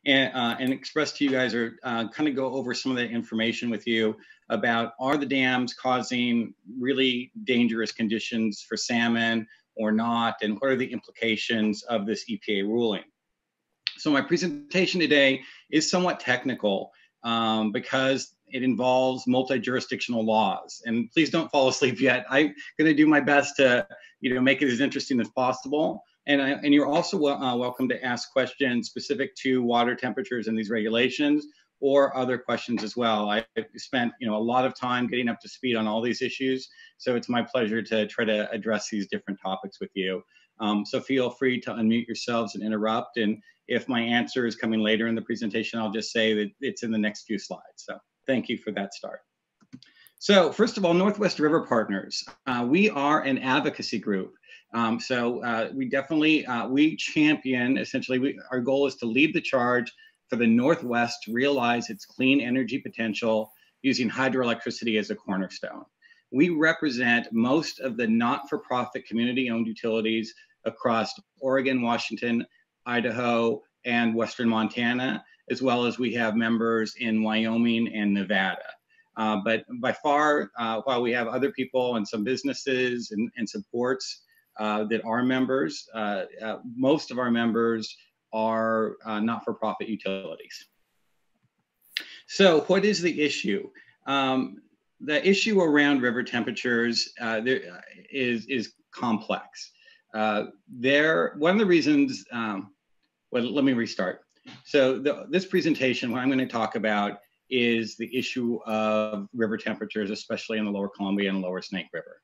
and express to you guys, or kind of go over some of the information with you about, are the dams causing really dangerous conditions for salmon or not, and what are the implications of this EPA ruling. So my presentation today is somewhat technical because it involves multi-jurisdictional laws. And please don't fall asleep yet. I'm going to do my best to make it as interesting as possible. And you're also welcome to ask questions specific to water temperatures and these regulations, or other questions as well. I've spent a lot of time getting up to speed on all these issues, so it's my pleasure to try to address these different topics with you. So feel free to unmute yourselves and interrupt. And if my answer is coming later in the presentation, I'll just say that it's in the next few slides. So thank you for that start. So first of all, Northwest River Partners. We are an advocacy group. We definitely, we champion, essentially, our goal is to lead the charge for the Northwest to realize its clean energy potential using hydroelectricity as a cornerstone. We represent most of the not-for-profit community-owned utilities across Oregon, Washington, Idaho, and Western Montana, as well as we have members in Wyoming and Nevada. But by far, while we have other people and some businesses and supports that are members, most of our members are not-for-profit utilities. So what is the issue? The issue around river temperatures is complex. One of the reasons, well, let me restart. So this presentation, what I'm going to talk about is the issue of river temperatures, especially in the lower Columbia and lower Snake River.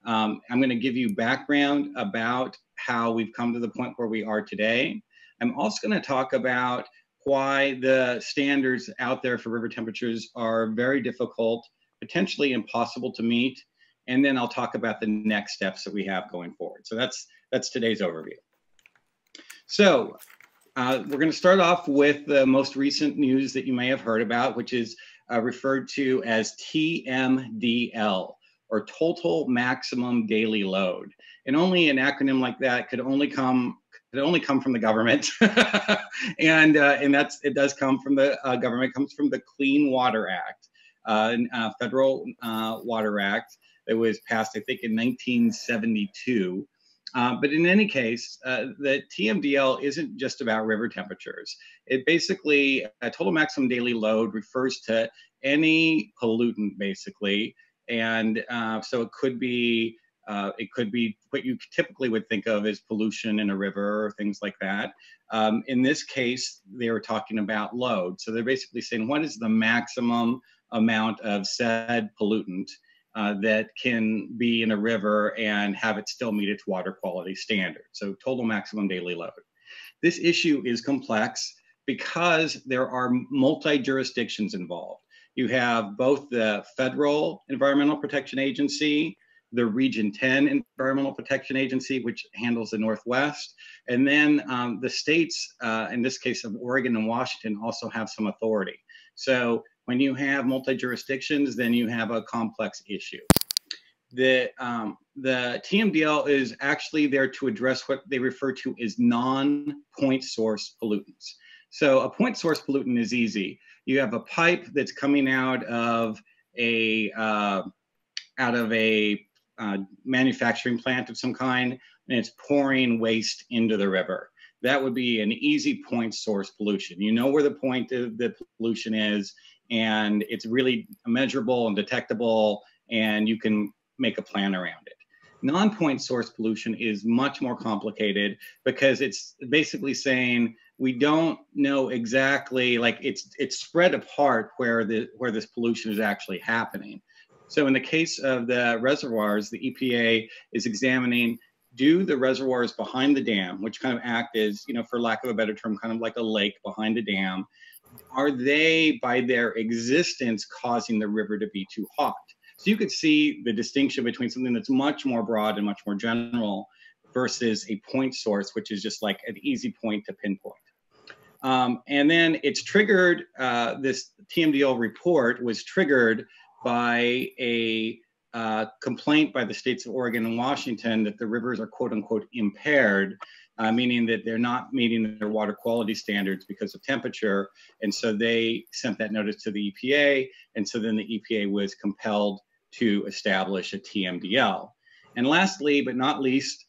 I'm going to give you background about how we've come to the point where we are today. I'm also going to talk about why the standards out there for river temperatures are very difficult, potentially impossible to meet. And then I'll talk about the next steps that we have going forward. So that's today's overview. So we're going to start off with the most recent news that you may have heard about, which is referred to as TMDL, or Total Maximum Daily Load. And only an acronym like that could only come from the government. and it does come from the government. It comes from the Clean Water Act, federal water act that was passed, I think, in 1972. But in any case, the TMDL isn't just about river temperatures. It basically, a total maximum daily load refers to any pollutant, basically. And so it could be what you typically would think of as pollution in a river or things like that. In this case, they were talking about load. So they're basically saying, what is the maximum amount of said pollutant that can be in a river and have it still meet its water quality standard? So total maximum daily load. This issue is complex because there are multi-jurisdictions involved. You have both the Federal Environmental Protection Agency, the Region 10 Environmental Protection Agency, which handles the Northwest, and then the states, in this case of Oregon and Washington, also have some authority. So when you have multi-jurisdictions, then you have a complex issue. The TMDL is actually there to address what they refer to as non-point source pollutants. So a point source pollutant is easy. You have a pipe that's coming out of a manufacturing plant of some kind, and it's pouring waste into the river. That would be an easy point source pollution. You know where the point of the pollution is, and it's really measurable and detectable, and you can make a plan around it. Non-point source pollution is much more complicated because it's basically saying we don't know exactly, like it's spread apart where this pollution is actually happening. So in the case of the reservoirs, the EPA is examining, do the reservoirs behind the dam, which kind of act as, for lack of a better term, kind of like a lake behind a dam, are they, by their existence, causing the river to be too hot? So you could see the distinction between something that's much more broad and much more general versus a point source, which is just like an easy point to pinpoint. And then it's triggered, this TMDL report was triggered by a complaint by the states of Oregon and Washington that the rivers are quote unquote impaired meaning that they're not meeting their water quality standards because of temperature. And so they sent that notice to the EPA. And so then the EPA was compelled to establish a TMDL. And lastly, but not least,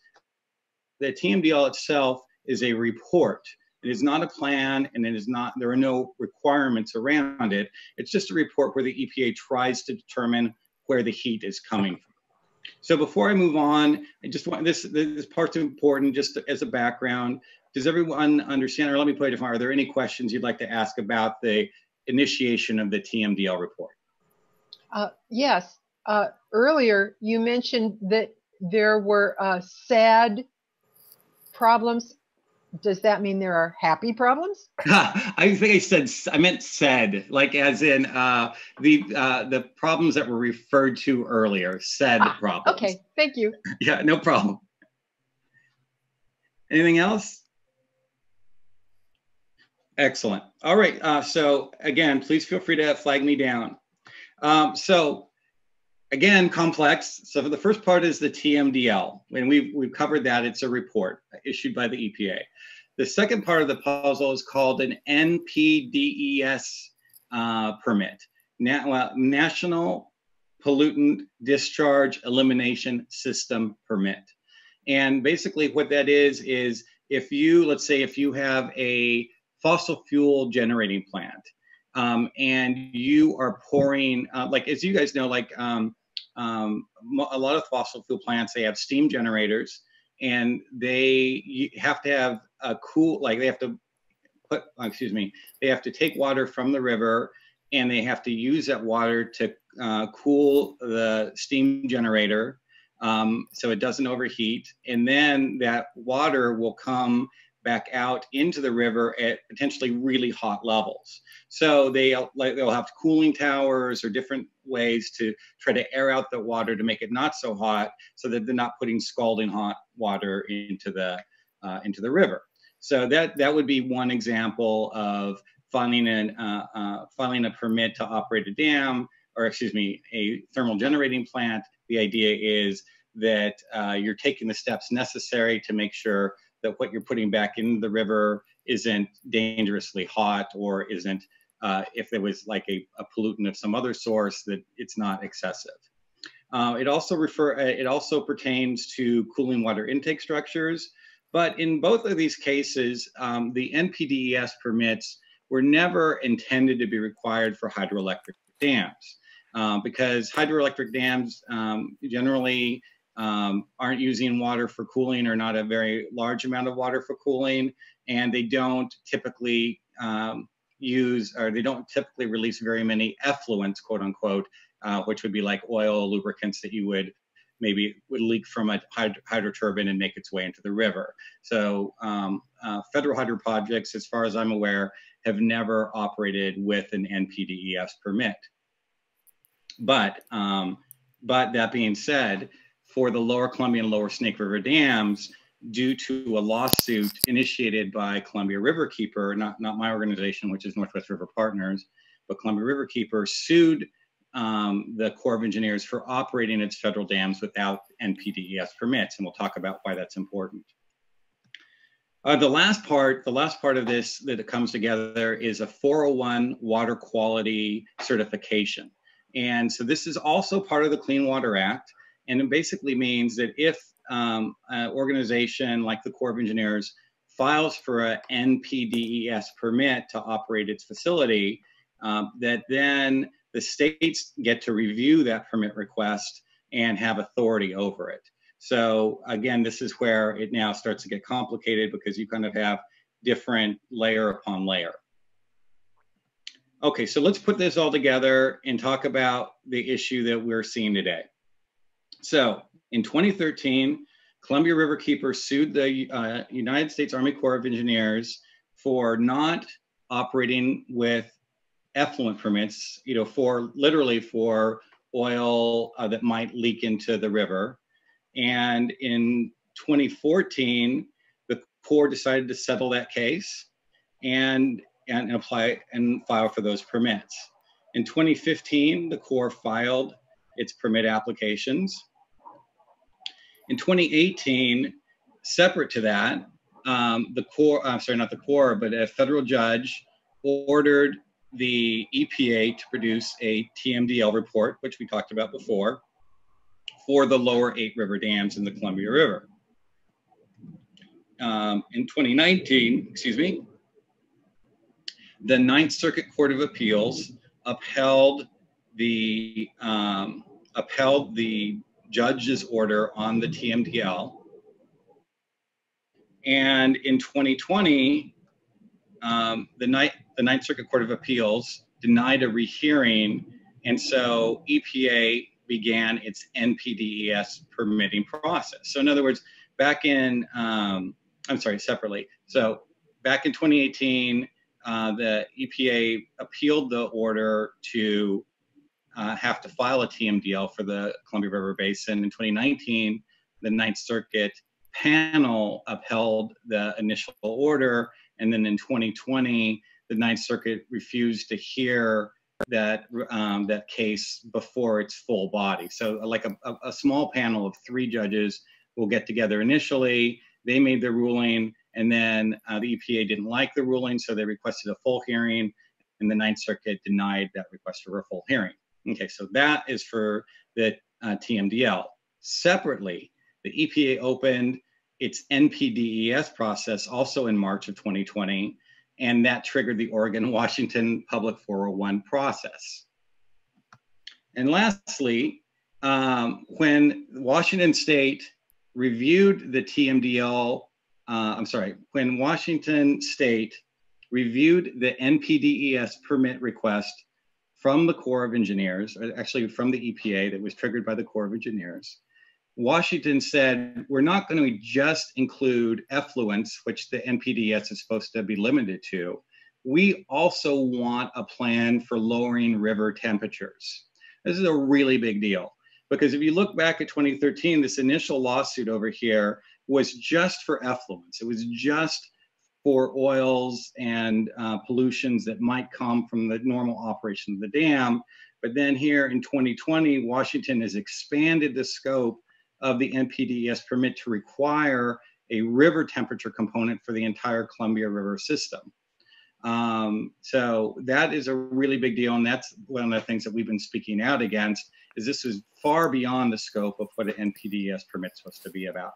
the TMDL itself is a report. It is not a plan, and there are no requirements around it. It's just a report where the EPA tries to determine where the heat is coming from. So before I move on, I just want this part's important just as a background. Does everyone understand, or let me put it different, are there any questions you'd like to ask about the initiation of the TMDL report? Yes. Earlier, you mentioned that there were sad problems. Does that mean there are happy problems? I think I meant said, like as in the problems that were referred to earlier, said problems. Okay, thank you. Yeah, no problem. Anything else? Excellent. All right, so again, please feel free to flag me down. So again, complex. So for the first part is the TMDL, and we've covered that. It's a report issued by the EPA. The second part of the puzzle is called an NPDES permit, National Pollutant Discharge Elimination System permit. And basically what that is if you, let's say if you have a fossil fuel generating plant and you are pouring, like as you guys know, like a lot of fossil fuel plants, they have steam generators, and they have to have a they have to take water from the river, and they have to use that water to cool the steam generator so it doesn't overheat. And then that water will come back out into the river at potentially really hot levels. So they'll have cooling towers or different ways to try to air out the water to make it not so hot, so that they're not putting scalding hot water into the river. So that would be one example of filing a permit to operate a dam, or excuse me, a thermal generating plant. The idea is that you're taking the steps necessary to make sure that what you're putting back into the river isn't dangerously hot, or isn't, if there was like a pollutant of some other source, that it's not excessive. It also pertains to cooling water intake structures. But in both of these cases, the NPDES permits were never intended to be required for hydroelectric dams, because hydroelectric dams generally aren't using water for cooling, or not a very large amount of water for cooling, and they don't typically they don't typically release very many effluents, quote unquote, which would be like oil, lubricants that you would leak from a hydro turbine and make its way into the river. So federal hydro projects, as far as I'm aware, have never operated with an NPDES permit. But that being said, for the Lower Columbia and Lower Snake River dams, due to a lawsuit initiated by Columbia Riverkeeper, not my organization, which is Northwest River Partners, but Columbia Riverkeeper sued the Corps of Engineers for operating its federal dams without NPDES permits, and we'll talk about why that's important. The last part of this that comes together is a 401 water quality certification. And so this is also part of the Clean Water Act, and it basically means that if an organization like the Corps of Engineers files for an NPDES permit to operate its facility, that then the states get to review that permit request and have authority over it. So again, this is where it now starts to get complicated, because you kind of have different layer upon layer. Okay, so let's put this all together and talk about the issue that we're seeing today. So in 2013, Columbia Riverkeeper sued the United States Army Corps of Engineers for not operating with effluent permits, for oil that might leak into the river. And in 2014, the Corps decided to settle that case and apply and file for those permits. In 2015, the Corps filed its permit applications. In 2018, separate to that, the Corps, I'm sorry, not the Corps, but a federal judge ordered the EPA to produce a TMDL report, which we talked about before, for the lower 8 river dams in the Columbia River. In 2019, the Ninth Circuit Court of Appeals upheld the judge's order on the TMDL. And in 2020, the Ninth Circuit Court of Appeals denied a rehearing, and so EPA began its NPDES permitting process. So in other words, back in, separately. So back in 2018, the EPA appealed the order to have to file a TMDL for the Columbia River Basin. In 2019, the Ninth Circuit panel upheld the initial order, and then in 2020, the Ninth Circuit refused to hear that case before its full body. So like a small panel of 3 judges will get together initially. They made their ruling, and then the EPA didn't like the ruling, so they requested a full hearing, and the Ninth Circuit denied that request for a full hearing. Okay, so that is for the TMDL. Separately, the EPA opened its NPDES process also in March of 2020, and that triggered the Oregon-Washington Public 401 process. And lastly, when Washington State reviewed the TMDL, when Washington State reviewed the NPDES permit request from the Corps of Engineers, or actually from the EPA that was triggered by the Corps of Engineers, Washington said, we're not going to just include effluents, which the NPDES is supposed to be limited to. We also want a plan for lowering river temperatures. This is a really big deal, because if you look back at 2013, this initial lawsuit over here was just for effluents. It was just for oils and pollutions that might come from the normal operation of the dam. But then here in 2020, Washington has expanded the scope of the NPDES permit to require a river temperature component for the entire Columbia River system. So that is a really big deal, and that's one of the things that we've been speaking out against, is this is far beyond the scope of what an NPDES permit is supposed to be about.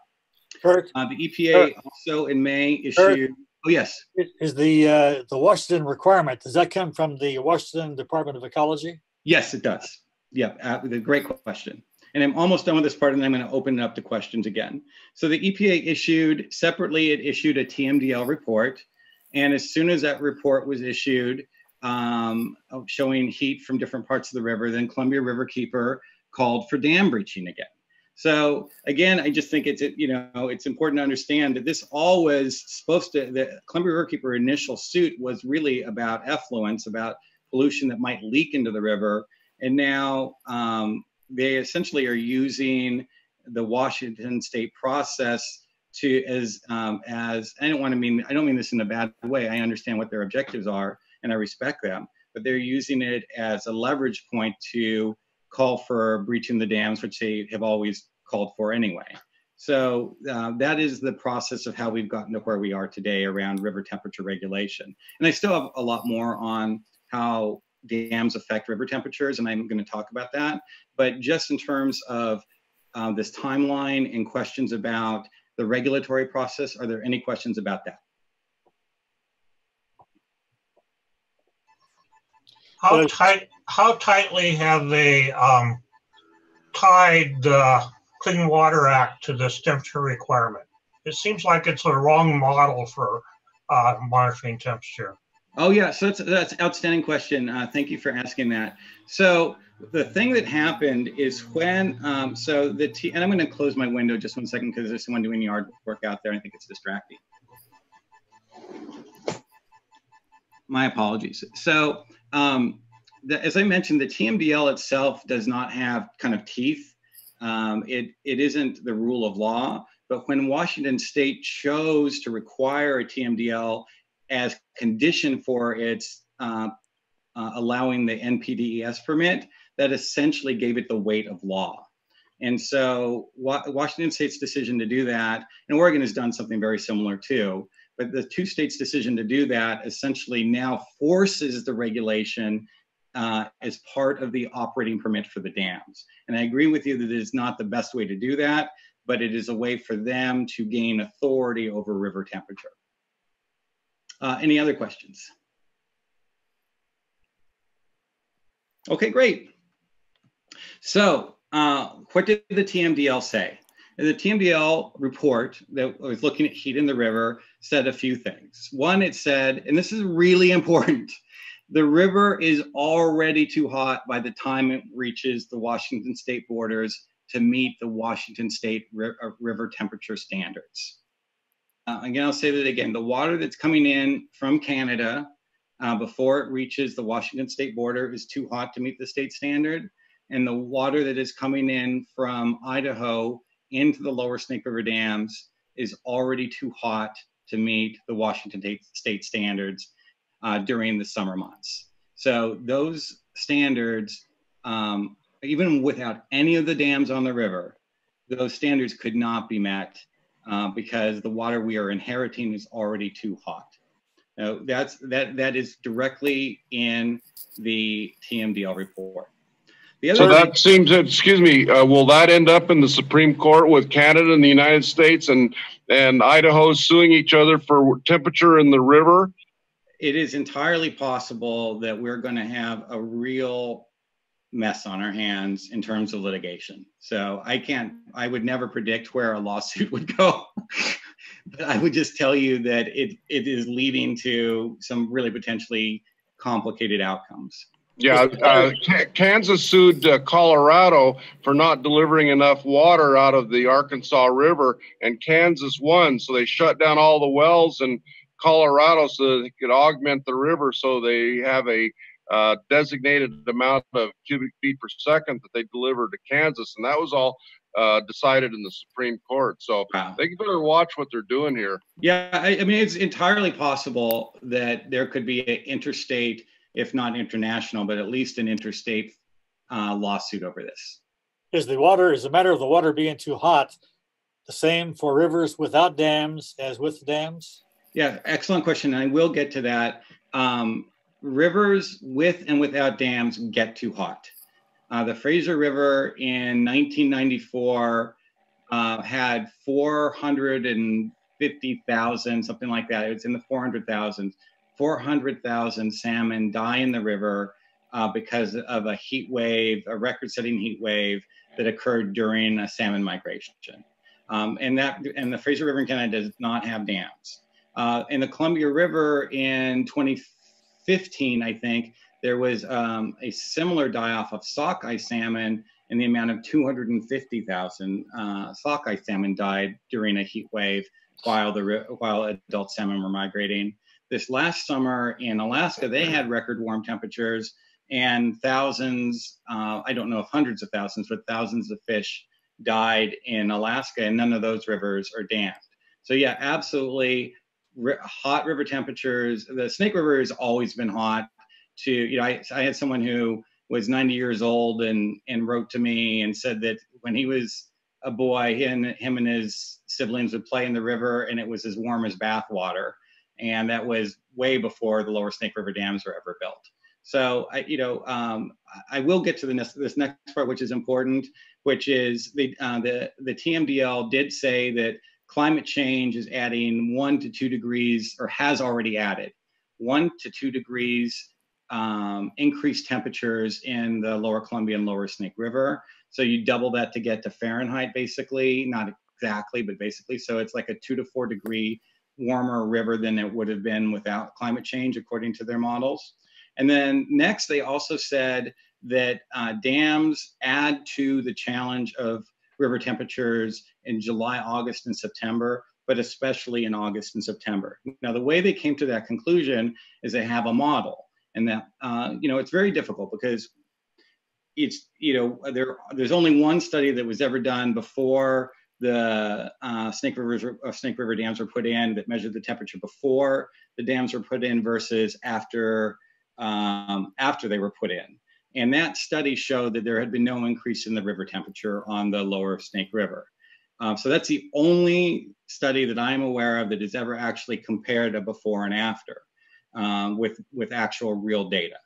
Kurt, the EPA also in May issued, oh yes. Is the Washington requirement, does that come from the Washington Department of Ecology? Yes, it does. Yeah, a great question. And I'm almost done with this part, and I'm going to open it up to questions again. So the EPA issued, separately, it issued a TMDL report. And as soon as that report was issued, showing heat from different parts of the river, then Columbia Riverkeeper called for dam breaching again. So again, I just think it's important to understand that this all was supposed to, the Columbia Riverkeeper initial suit was really about effluents, about pollution that might leak into the river. And now they essentially are using the Washington State process to I don't mean this in a bad way. I understand what their objectives are and I respect them, but they're using it as a leverage point to call for breaching the dams, which they have always called for anyway. So that is the process of how we've gotten to where we are today around river temperature regulation. And I still have a lot more on how dams affect river temperatures, and I'm going to talk about that. But just in terms of this timeline and questions about the regulatory process, are there any questions about that? How tightly have they tied the Clean Water Act to this temperature requirement? It seems like it's a wrong model for monitoring temperature. Oh yeah, so that's an outstanding question. Thank you for asking that. So the thing that happened is when, and I'm going to close my window just 1 second because there's someone doing yard work out there. I think it's distracting. My apologies. So as I mentioned, the TMDL itself does not have kind of teeth. It isn't the rule of law, but when Washington State chose to require a TMDL as condition for its allowing the NPDES permit, that essentially gave it the weight of law. And so Washington State's decision to do that, and Oregon has done something very similar too, but the two states' decision to do that essentially now forces the regulation as part of the operating permit for the dams. And I agree with you that it is not the best way to do that, but it is a way for them to gain authority over river temperature. Any other questions? Okay, great. So what did the TMDL say? The TMDL report that was looking at heat in the river said a few things. One, it said, and this is really important, the river is already too hot by the time it reaches the Washington State borders to meet the Washington State river temperature standards. Again, I'll say that again, the water that's coming in from Canada before it reaches the Washington State border is too hot to meet the state standard. And the water that is coming in from Idaho into the lower Snake River dams is already too hot to meet the Washington State standards during the summer months. So those standards, even without any of the dams on the river, those standards could not be met because the water we are inheriting is already too hot. Now, that is directly in the TMDL report. So that seems, excuse me, will that end up in the Supreme Court with Canada and the United States and Idaho suing each other for temperature in the river? It is entirely possible that we're going to have a real mess on our hands in terms of litigation. So I would never predict where a lawsuit would go. But I would just tell you that it is leading to some really potentially complicated outcomes. Yeah, Kansas sued Colorado for not delivering enough water out of the Arkansas River, and Kansas won. So they shut down all the wells in Colorado so that they could augment the river so they have a designated amount of cubic feet per second that they deliver to Kansas. And that was all decided in the Supreme Court. So wow. They better watch what they're doing here. Yeah, I mean, it's entirely possible that there could be an interstate, if not international, but at least an interstate lawsuit over this. Is the matter of the water being too hot the same for rivers without dams as with dams? Yeah, excellent question. I will get to that. Rivers with and without dams get too hot. The Fraser River in 1994 had 450,000, something like that. It was in the 400,000. 400,000 salmon die in the river because of a heat wave, a record-setting heat wave that occurred during a salmon migration. And the Fraser River in Canada does not have dams. In the Columbia River in 2015, I think, there was a similar die-off of sockeye salmon in the amount of 250,000 sockeye salmon died during a heat wave while adult salmon were migrating. This last summer in Alaska, they had record warm temperatures and thousands, I don't know if hundreds of thousands, but thousands of fish died in Alaska, and none of those rivers are dammed. So yeah, absolutely, hot river temperatures. The Snake River has always been hot. I had someone who was 90 years old and wrote to me and said that when he was a boy, him and his siblings would play in the river and it was as warm as bath water. And that was way before the lower Snake River dams were ever built. So I will get to this next part, which is important, which is the TMDL did say that climate change is adding 1 to 2 degrees, or has already added 1 to 2 degrees increased temperatures in the lower Columbia and lower Snake River. So you double that to get to Fahrenheit, basically, not exactly, but basically. So it's like a 2 to 4 degree warmer river than it would have been without climate change, according to their models. And then next, they also said that dams add to the challenge of river temperatures in July, August, and September, but especially in August and September. Now, the way they came to that conclusion is they have a model, and that it's very difficult because it's there's only one study that was ever done before the Snake River dams were put in that measured the temperature before the dams were put in versus after they were put in. And that study showed that there had been no increase in the river temperature on the lower Snake River. So that's the only study that I'm aware of that has ever actually compared a before and after with actual real data.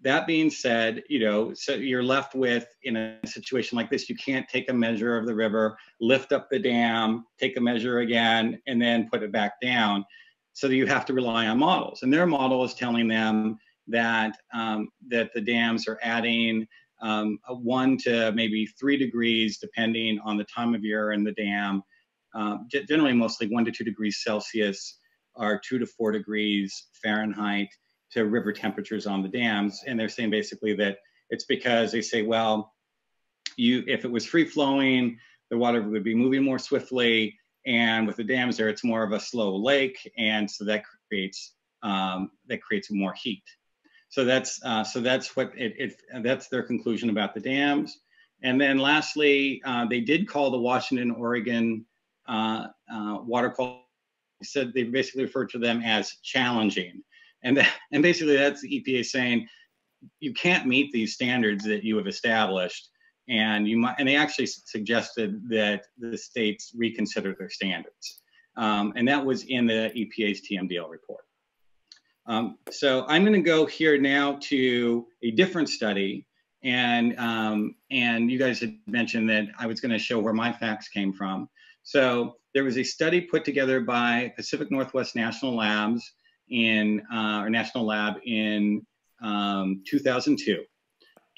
That being said, so you're left with, in a situation like this, you can't take a measure of the river, lift up the dam, take a measure again, and then put it back down. So you have to rely on models. And their model is telling them that, that the dams are adding 1 to maybe 3 degrees, depending on the time of year in the dam, generally mostly 1 to 2 degrees Celsius or 2 to 4 degrees Fahrenheit to river temperatures on the dams. And they're saying basically that it's because they say, well, if it was free flowing, the water would be moving more swiftly. And with the dams there, it's more of a slow lake. And so that creates more heat. So that's what that's their conclusion about the dams. And then lastly, they did call the Washington, Oregon water quality. Said they basically referred to them as challenging. And basically that's the EPA saying you can't meet these standards that you have established, and they actually suggested that the states reconsider their standards, and that was in the EPA's TMDL report. So I'm going to go here now to a different study, and you guys had mentioned that I was going to show where my facts came from. So there was a study put together by Pacific Northwest National Labs or National Lab in 2002.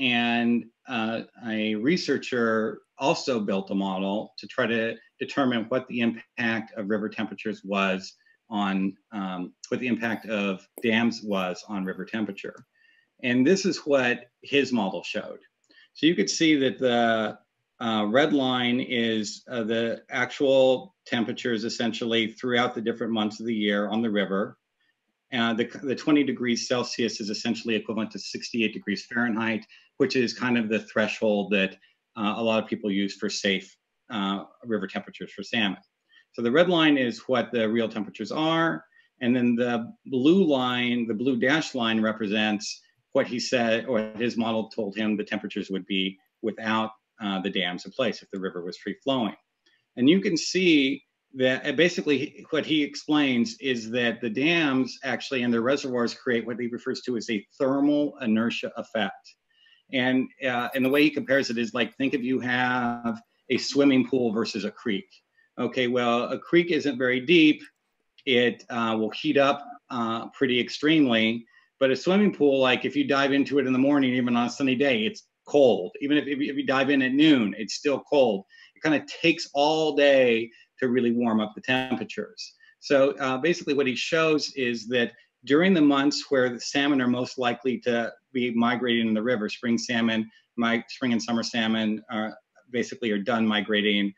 And a researcher also built a model to try to determine what the impact of river temperatures was on, what the impact of dams was on river temperature. And this is what his model showed. So you could see that the red line is the actual temperatures essentially throughout the different months of the year on the river. The 20 degrees Celsius is essentially equivalent to 68 degrees Fahrenheit, which is kind of the threshold that a lot of people use for safe river temperatures for salmon. So the red line is what the real temperatures are. And then the blue line, the blue dashed line, represents what he said, or his model told him the temperatures would be without the dams in place if the river was free flowing. And you can see that basically what he explains is that the dams actually and the reservoirs create what he refers to as a thermal inertia effect. And the way he compares it is like, think if you have a swimming pool versus a creek. Okay, well, a creek isn't very deep. It will heat up pretty extremely. But a swimming pool, like if you dive into it in the morning, even on a sunny day, it's cold. Even if you dive in at noon, it's still cold. It kind of takes all day to really warm up the temperatures. So basically what he shows is that during the months where the salmon are most likely to be migrating in the river, spring salmon, spring and summer salmon basically are done migrating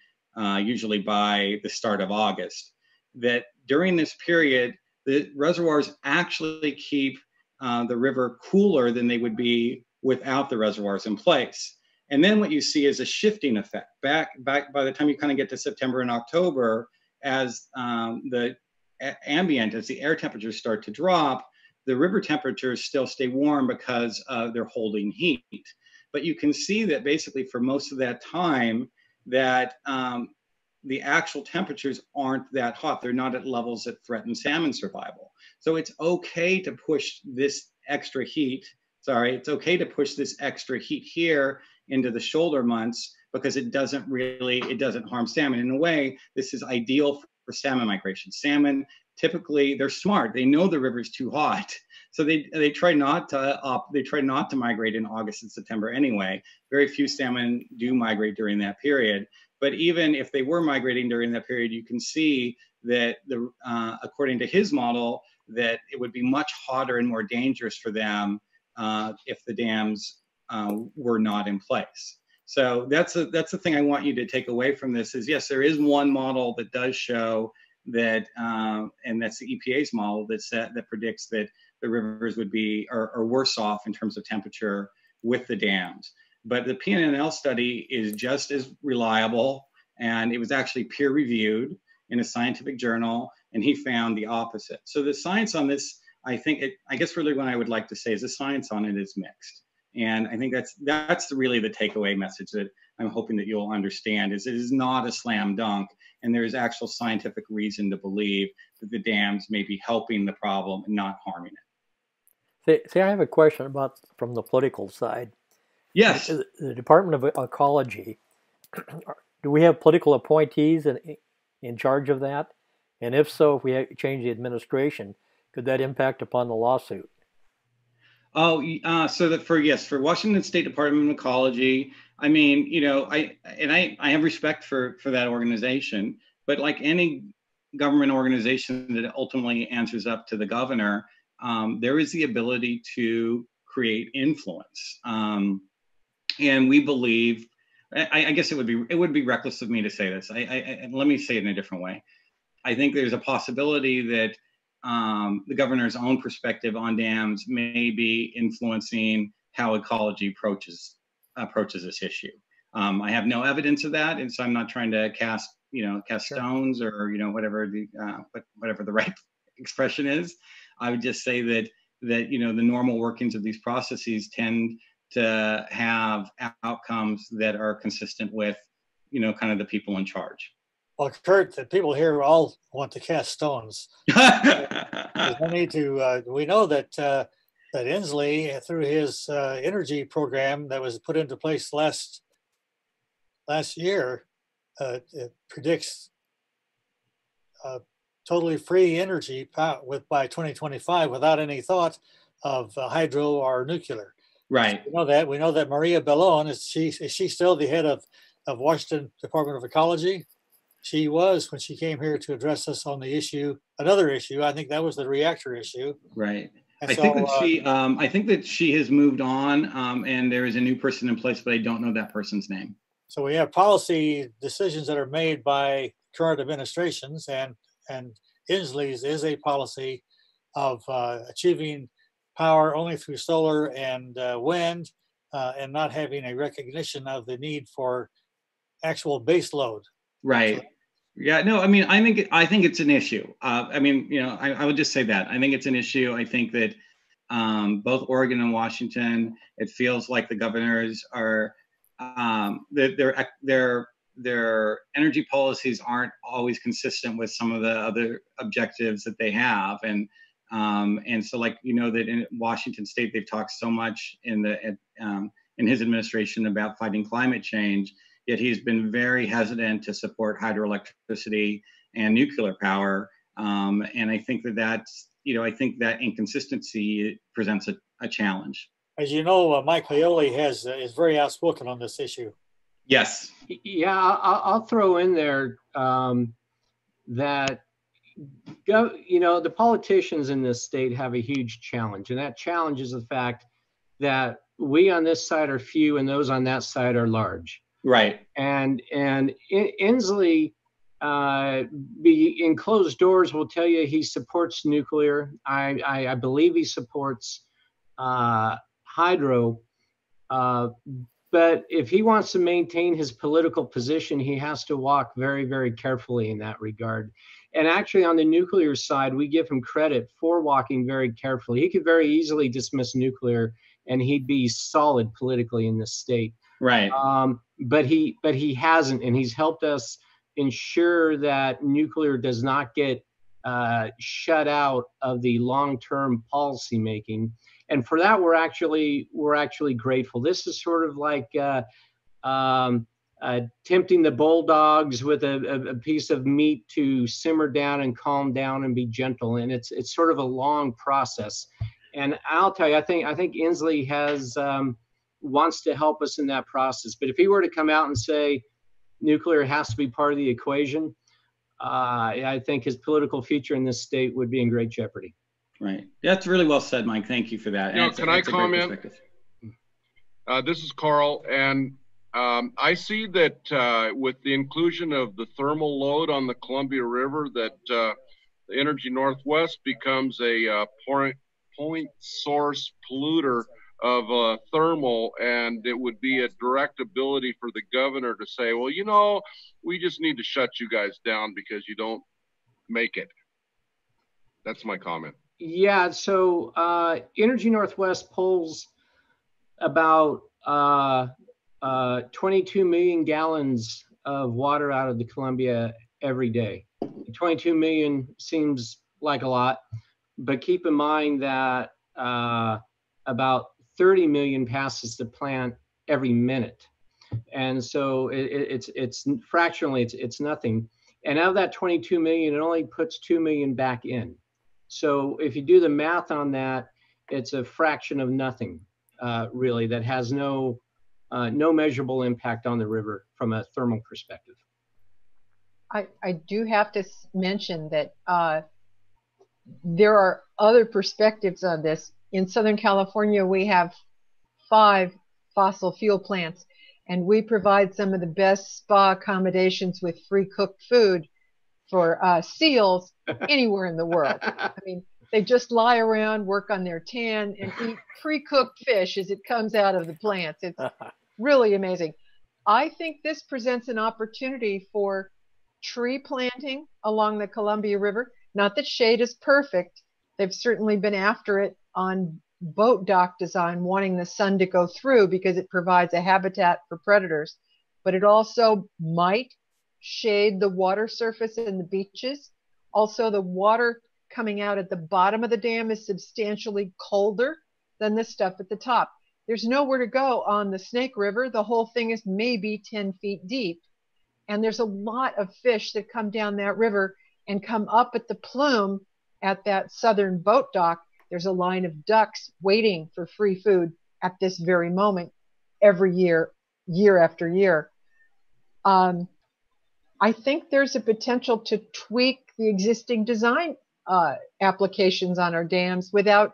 usually by the start of August, that during this period, the reservoirs actually keep the river cooler than they would be without the reservoirs in place. And then what you see is a shifting effect. Back by the time you kind of get to September and October, as the ambient, as the air temperatures start to drop, the river temperatures still stay warm because they're holding heat. But you can see that basically for most of that time that the actual temperatures aren't that hot. They're not at levels that threaten salmon survival. So it's okay to push this extra heat. It's okay to push this extra heat here into the shoulder months because it doesn't harm salmon. In a way, this is ideal for salmon migration. Salmon, typically, they're smart. They know the river's too hot. So they try not to migrate in August and September anyway. Very few salmon do migrate during that period. But even if they were migrating during that period, you can see that according to his model, that it would be much hotter and more dangerous for them if the dams were not in place. So that's the thing I want you to take away from this is, yes, there is one model that does show that, and that's the EPA's model that predicts that the rivers would be are worse off in terms of temperature with the dams. But the PNNL study is just as reliable, and it was actually peer reviewed in a scientific journal, and he found the opposite. So the science on this, I guess really what I would like to say is the science on it is mixed. And I think that's really the takeaway message that I'm hoping that you'll understand is it is not a slam dunk, and there is actual scientific reason to believe that the dams may be helping the problem and not harming it. See, I have a question about from the political side. Yes. The Department of Ecology, do we have political appointees in charge of that? And if so, if we change the administration, could that impact upon the lawsuit? Oh, so that for Washington State Department of Ecology, I mean, you know, I have respect for that organization, but like any government organization that ultimately answers up to the governor, there is the ability to create influence, and we believe. I guess it would be reckless of me to say this. Let me say it in a different way. I think there's a possibility that the governor's own perspective on dams may be influencing how ecology approaches this issue. I have no evidence of that, and so I'm not trying to cast stones or whatever the right expression is. I would just say that the normal workings of these processes tend to have outcomes that are consistent with kind of the people in charge. Well, Kurt, the people here all want to cast stones. No need to. We know that that Inslee, through his energy program that was put into place last year, it predicts totally free energy by 2025 without any thought of hydro or nuclear. Right. So we know that Maria Bellon is she still the head of Washington Department of Ecology? She was when she came here to address us on the issue, another issue. I think that was the reactor issue. Right. And I think that she has moved on, and there is a new person in place, but I don't know that person's name. So we have policy decisions that are made by current administrations, and Inslee's is a policy of achieving power only through solar and wind, and not having a recognition of the need for actual base load. Right. So, yeah. No. I mean, I think it's an issue. I mean, I would just say that I think it's an issue. I think that both Oregon and Washington, it feels like the governors are their energy policies aren't always consistent with some of the other objectives that they have, and so like that in Washington State they've talked so much in his administration about fighting climate change. Yet he's been very hesitant to support hydroelectricity and nuclear power, and I think I think that inconsistency presents a challenge. As you know, Mike Paoli is very outspoken on this issue. Yes. Yeah, I'll throw in there that the politicians in this state have a huge challenge, and that challenge is the fact that we on this side are few and those on that side are large. Right. And Inslee, in closed doors, will tell you he supports nuclear. I believe he supports hydro. But if he wants to maintain his political position, he has to walk very, very carefully in that regard. And actually, on the nuclear side, we give him credit for walking very carefully. He could very easily dismiss nuclear, and he'd be solid politically in this state. Right. But he hasn't, and he's helped us ensure that nuclear does not get shut out of the long-term policy making. And for that, we're actually grateful. This is sort of like tempting the bulldogs with a piece of meat to simmer down and calm down and be gentle. And it's sort of a long process. And I'll tell you, I think Inslee wants to help us in that process. But if he were to come out and say nuclear has to be part of the equation, I think his political future in this state would be in great jeopardy. Right. That's really well said, Mike. Thank you for that. Can I comment? This is Carl, and I see that with the inclusion of the thermal load on the Columbia River, that the Energy Northwest becomes a point source polluter of thermal, and it would be a direct ability for the governor to say, well, we just need to shut you guys down because you don't make it. That's my comment. Yeah, so Energy Northwest pulls about 22 million gallons of water out of the Columbia every day. 22 million seems like a lot, but keep in mind that about 30 million passes the plant every minute. And so it's fractionally, it's nothing. And out of that 22 million, it only puts 2 million back in. So if you do the math on that, it's a fraction of nothing, really, that has no measurable impact on the river from a thermal perspective. I do have to mention that there are other perspectives on this. In Southern California, we have 5 fossil fuel plants, and we provide some of the best spa accommodations with free cooked food for seals anywhere in the world. I mean, they just lie around, work on their tan, and eat pre-cooked fish as it comes out of the plants. It's really amazing. I think this presents an opportunity for tree planting along the Columbia River. Not that shade is perfect. They've certainly been after it on boat dock design, wanting the sun to go through because it provides a habitat for predators. But it also might shade the water surface in the beaches. Also, the water coming out at the bottom of the dam is substantially colder than the stuff at the top. There's nowhere to go on the Snake River. The whole thing is maybe 10 feet deep. And there's a lot of fish that come down that river and come up at the plume at that southern boat dock. There's a line of ducks waiting for free food at this very moment every year, year after year. I think there's a potential to tweak the existing design applications on our dams without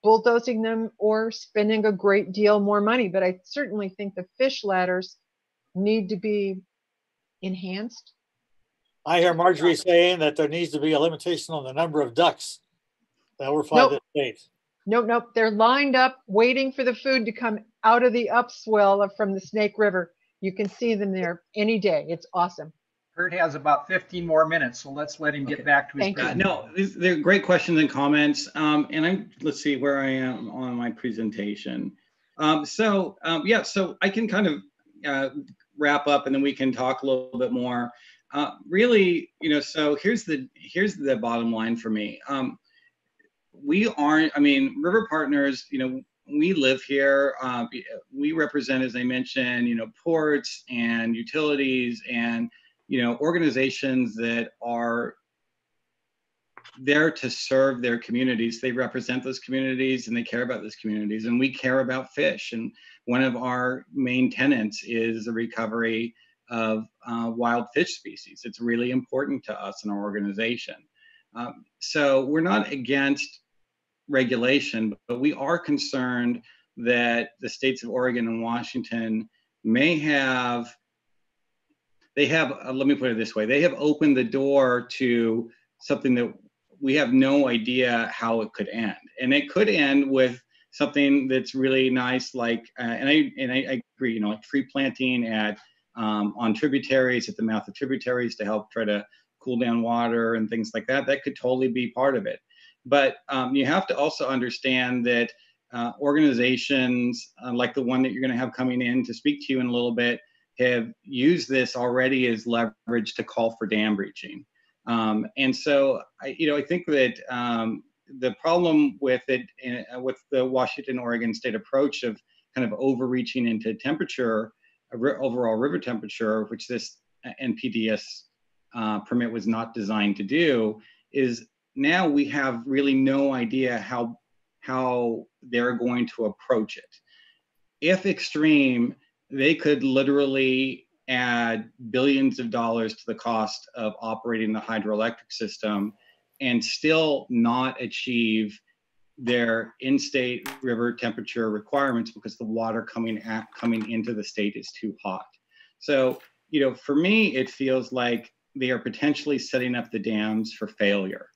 bulldozing them or spending a great deal more money. But I certainly think the fish ladders need to be enhanced. I hear Marjorie saying that there needs to be a limitation on the number of ducks that overfly the state. Nope. They're lined up waiting for the food to come out of the upswell from the Snake River. You can see them there any day. It's awesome. Kurt has about 15 more minutes, so let's let him get back to his presentation. No, they're great questions and comments. And let's see where I am on my presentation. So I can kind of wrap up, and then we can talk a little bit more. Really, so here's the bottom line for me. River Partners, we live here. We represent, as I mentioned, ports and utilities and, organizations that are there to serve their communities. They represent those communities and they care about those communities, and we care about fish. And one of our main tenets is the recovery of wild fish species. It's really important to us in our organization. So we're not against regulation, but we are concerned that the states of Oregon and Washington let me put it this way, they have opened the door to something that we have no idea how it could end. And it could end with something that's really nice, like, and I agree, like tree planting on tributaries, at the mouth of tributaries to help try to cool down water and things like that. That could totally be part of it. But you have to also understand that organizations like the one that you're going to have coming in to speak to you in a little bit have used this already as leverage to call for dam breaching. And so, I think that the problem with it, with the Washington-Oregon state approach of kind of overreaching into temperature, overall river temperature, which this NPDES permit was not designed to do, is now we have really no idea how they're going to approach it. If extreme, they could literally add billions of dollars to the cost of operating the hydroelectric system and still not achieve their in-state river temperature requirements because the water coming into the state is too hot. So, for me, it feels like they are potentially setting up the dams for failure.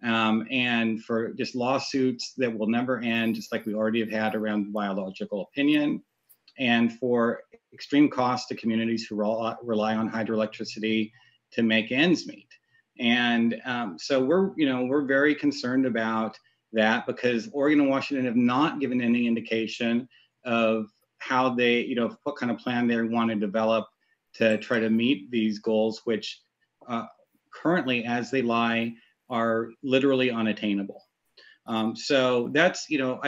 And for just lawsuits that will never end, just like we already have had around biological opinion, and for extreme costs to communities who rely on hydroelectricity to make ends meet. And so we're very concerned about that, because Oregon and Washington have not given any indication of how they, you know, what kind of plan they want to develop to try to meet these goals, which currently, as they lie, are literally unattainable. So that's, you know,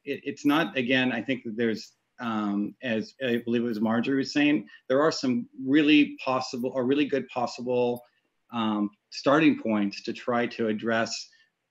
it's not, again, I think that there's, as I believe it was Marjorie was saying, there are some really possible or really good possible starting points to try to address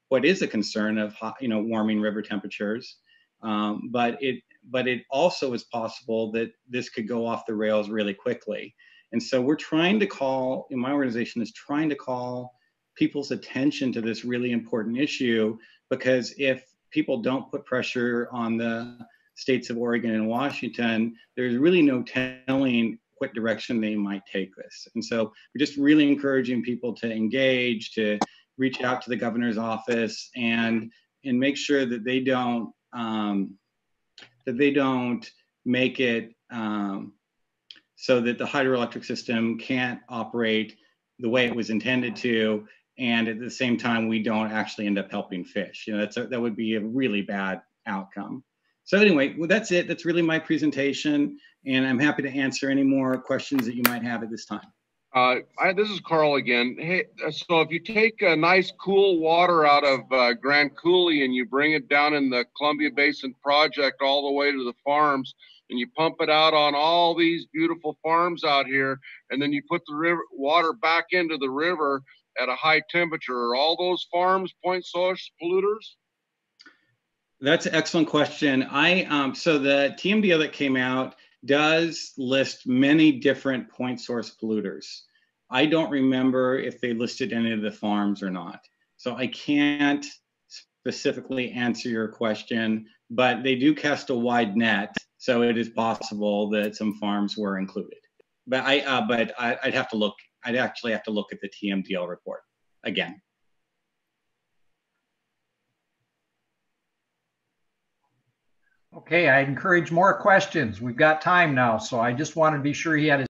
what is a concern of, you know, warming river temperatures. But it also is possible that this could go off the rails really quickly. And so we're trying to call, in my organization is trying to call people's attention to this really important issue, because if people don't put pressure on the states of Oregon and Washington, there's really no telling what direction they might take this. And so we're just really encouraging people to engage, to reach out to the governor's office and make sure that they don't make it so that the hydroelectric system can't operate the way it was intended to, and at the same time we don't actually end up helping fish. You know, that would be a really bad outcome. So anyway, well, that's it. That's really my presentation, and I'm happy to answer any more questions that you might have at this time. This is Carl again. Hey, so if you take a nice cool water out of Grand Coulee and you bring it down in the Columbia Basin Project all the way to the farms, and you pump it out on all these beautiful farms out here, and then you put the river water back into the river at a high temperature, are all those farms point source polluters? That's an excellent question. So the TMDL that came out does list many different point source polluters. I don't remember if they listed any of the farms or not. So I can't specifically answer your question, but they do cast a wide net. So it is possible that some farms were included. But I'd have to look. I'd actually have to look at the TMDL report again. Okay, I encourage more questions. We've got time now, so I just wanted to be sure he had his